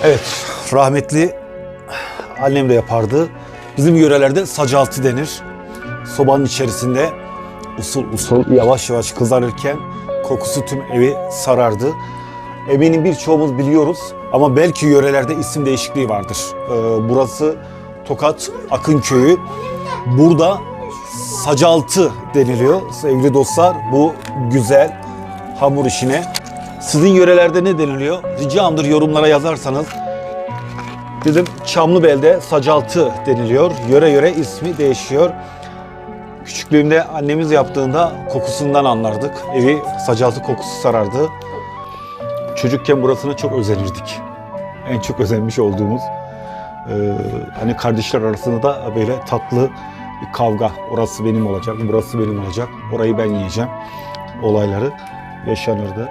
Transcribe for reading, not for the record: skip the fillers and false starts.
Evet, rahmetli annem de yapardı. Bizim yörelerde sacaltı denir. Sobanın içerisinde usul usul yavaş yavaş kızarırken kokusu tüm evi sarardı. Eminim birçoğumuz biliyoruz ama belki yörelerde isim değişikliği vardır. Burası Tokat Akınköy'ü. Burada sacaltı deniliyor sevgili dostlar bu güzel hamur işine. Sizin yörelerde ne deniliyor? Ricamdır yorumlara yazarsanız. Bizim Çamlıbel'de sacaltı deniliyor. Yöre yöre ismi değişiyor. Küçüklüğümde annemiz yaptığında kokusundan anlardık. Evi sacaltı kokusu sarardı. Çocukken burasına çok özenirdik. En çok özenmiş olduğumuz hani kardeşler arasında da böyle tatlı bir kavga. Orası benim olacak, burası benim olacak, orayı ben yiyeceğim olayları yaşanırdı.